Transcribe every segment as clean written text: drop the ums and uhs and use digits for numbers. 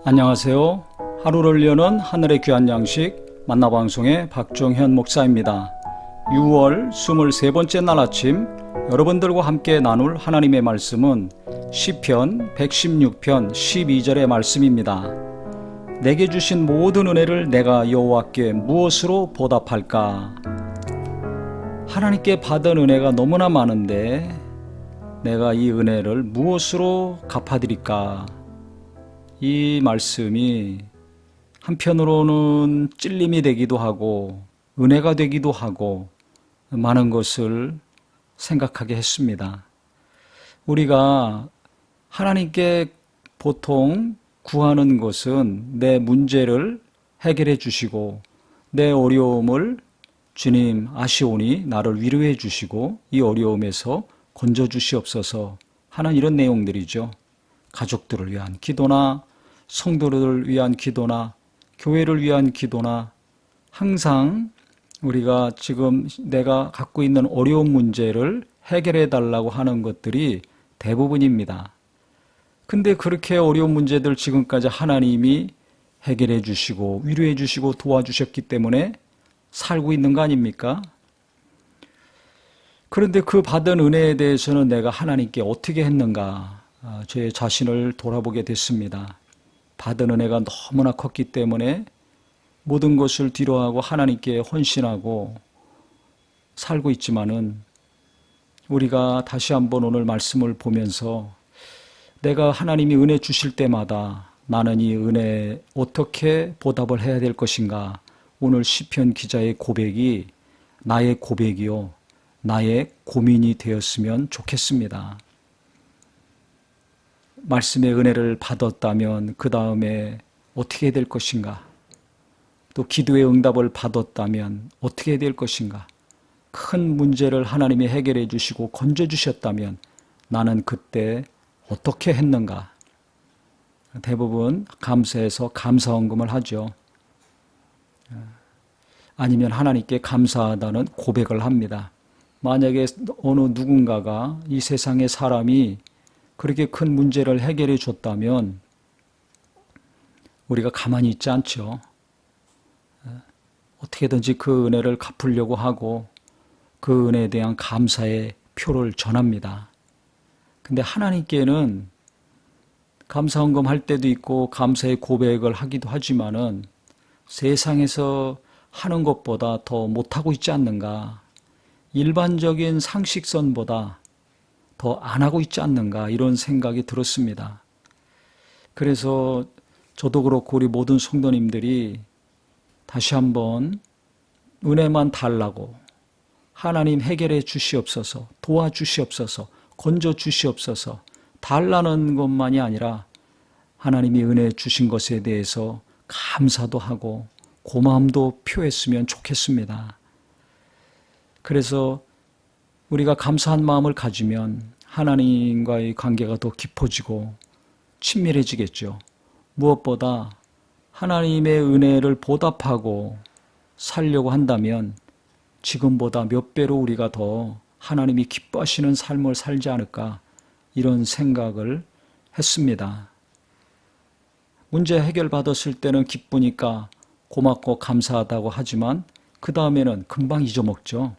안녕하세요. 하루를 여는 하늘의 귀한 양식 만나방송의 박종현 목사입니다. 6월 23번째 날 아침 여러분들과 함께 나눌 하나님의 말씀은 시편 116편 12절의 말씀입니다. 내게 주신 모든 은혜를 내가 여호와께 무엇으로 보답할까? 하나님께 받은 은혜가 너무나 많은데 내가 이 은혜를 무엇으로 갚아드릴까? 이 말씀이 한편으로는 찔림이 되기도 하고 은혜가 되기도 하고 많은 것을 생각하게 했습니다. 우리가 하나님께 보통 구하는 것은 내 문제를 해결해 주시고 내 어려움을 주님 아시오니 나를 위로해 주시고 이 어려움에서 건져 주시옵소서 하는 이런 내용들이죠. 가족들을 위한 기도나 성도를 위한 기도나 교회를 위한 기도나 항상 우리가 지금 내가 갖고 있는 어려운 문제를 해결해 달라고 하는 것들이 대부분입니다. 근데 그렇게 어려운 문제들 지금까지 하나님이 해결해 주시고 위로해 주시고 도와주셨기 때문에 살고 있는 거 아닙니까? 그런데 그 받은 은혜에 대해서는 내가 하나님께 어떻게 했는가? 제 자신을 돌아보게 됐습니다. 받은 은혜가 너무나 컸기 때문에 모든 것을 뒤로하고 하나님께 헌신하고 살고 있지만은 우리가 다시 한번 오늘 말씀을 보면서 내가 하나님이 은혜 주실 때마다 나는 이 은혜에 어떻게 보답을 해야 될 것인가? 오늘 시편 기자의 고백이 나의 고백이요 나의 고민이 되었으면 좋겠습니다. 말씀의 은혜를 받았다면 그 다음에 어떻게 될 것인가? 또 기도의 응답을 받았다면 어떻게 될 것인가? 큰 문제를 하나님이 해결해 주시고 건져 주셨다면 나는 그때 어떻게 했는가? 대부분 감사해서 감사헌금을 하죠. 아니면 하나님께 감사하다는 고백을 합니다. 만약에 어느 누군가가 이 세상의 사람이 그렇게 큰 문제를 해결해 줬다면 우리가 가만히 있지 않죠. 어떻게든지 그 은혜를 갚으려고 하고 그 은혜에 대한 감사의 표를 전합니다. 근데 하나님께는 감사헌금 할 때도 있고 감사의 고백을 하기도 하지만은 세상에서 하는 것보다 더 못하고 있지 않는가? 일반적인 상식선보다 더 안 하고 있지 않는가 이런 생각이 들었습니다. 그래서 저도 그렇고 우리 모든 성도님들이 다시 한번 은혜만 달라고 하나님 해결해 주시옵소서 도와주시옵소서 건져 주시옵소서 달라는 것만이 아니라 하나님이 은혜 주신 것에 대해서 감사도 하고 고마움도 표했으면 좋겠습니다. 그래서 우리가 감사한 마음을 가지면 하나님과의 관계가 더 깊어지고 친밀해지겠죠. 무엇보다 하나님의 은혜를 보답하고 살려고 한다면 지금보다 몇 배로 우리가 더 하나님이 기뻐하시는 삶을 살지 않을까 이런 생각을 했습니다. 문제 해결받았을 때는 기쁘니까 고맙고 감사하다고 하지만 그 다음에는 금방 잊어먹죠.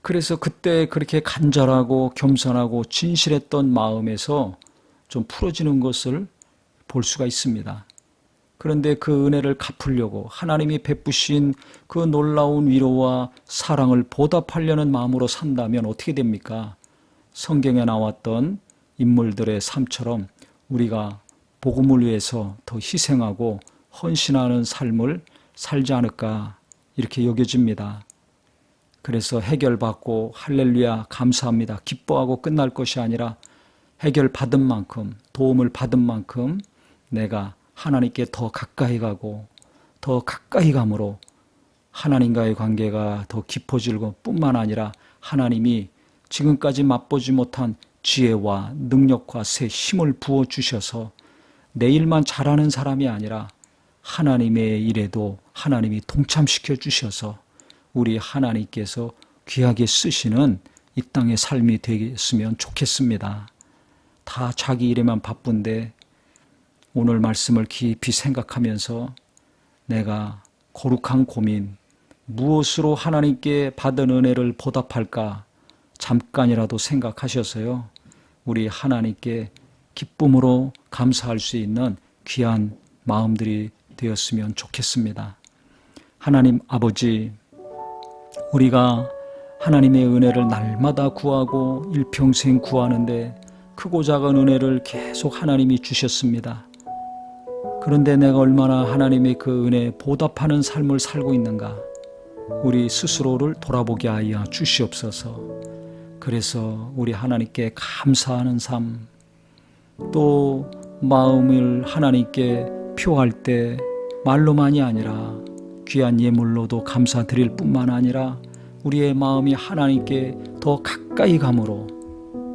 그래서 그때 그렇게 간절하고 겸손하고 진실했던 마음에서 좀 풀어지는 것을 볼 수가 있습니다. 그런데 그 은혜를 갚으려고 하나님이 베푸신 그 놀라운 위로와 사랑을 보답하려는 마음으로 산다면 어떻게 됩니까? 성경에 나왔던 인물들의 삶처럼 우리가 복음을 위해서 더 희생하고 헌신하는 삶을 살지 않을까 이렇게 여겨집니다. 그래서 해결받고 할렐루야 감사합니다 기뻐하고 끝날 것이 아니라 해결받은 만큼 도움을 받은 만큼 내가 하나님께 더 가까이 가고 더 가까이 감으로 하나님과의 관계가 더 깊어질 것뿐만 아니라 하나님이 지금까지 맛보지 못한 지혜와 능력과 새 힘을 부어주셔서 내 일만 잘하는 사람이 아니라 하나님의 일에도 하나님이 동참시켜 주셔서 우리 하나님께서 귀하게 쓰시는 이 땅의 삶이 되겠으면 좋겠습니다. 다 자기 일에만 바쁜데 오늘 말씀을 깊이 생각하면서 내가 거룩한 고민, 무엇으로 하나님께 받은 은혜를 보답할까 잠깐이라도 생각하셔서요. 우리 하나님께 기쁨으로 감사할 수 있는 귀한 마음들이 되었으면 좋겠습니다. 하나님 아버지, 우리가 하나님의 은혜를 날마다 구하고 일평생 구하는데 크고 작은 은혜를 계속 하나님이 주셨습니다. 그런데 내가 얼마나 하나님의 그 은혜에 보답하는 삶을 살고 있는가, 우리 스스로를 돌아보게 하여 주시옵소서. 그래서 우리 하나님께 감사하는 삶, 또 마음을 하나님께 표할 때 말로만이 아니라 귀한 예물로도 감사드릴 뿐만 아니라 우리의 마음이 하나님께 더 가까이 감으로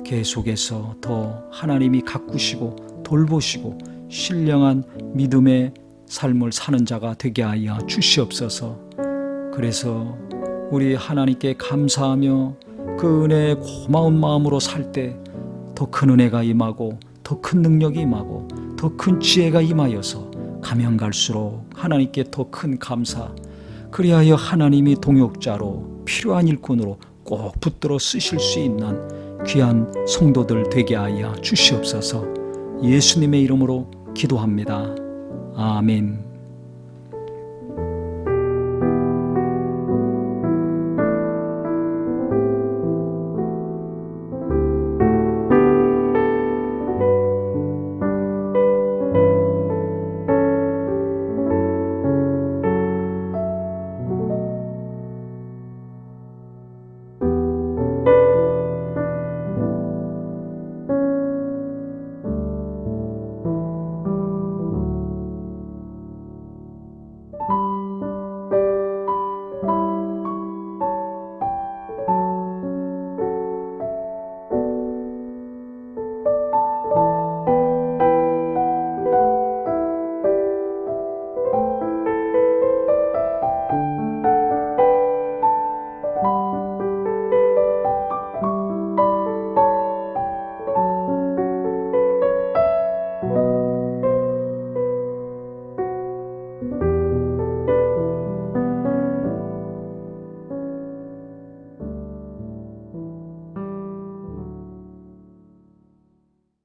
계속해서 더 하나님이 가꾸시고 돌보시고 신령한 믿음의 삶을 사는 자가 되게 하여 주시옵소서. 그래서 우리 하나님께 감사하며 그 은혜에 고마운 마음으로 살 때 더 큰 은혜가 임하고 더 큰 능력이 임하고 더 큰 지혜가 임하여서 가면 갈수록 하나님께 더 큰 감사, 그리하여 하나님이 동역자로 필요한 일꾼으로 꼭 붙들어 쓰실 수 있는 귀한 성도들 되게 하여 주시옵소서. 예수님의 이름으로 기도합니다. 아멘.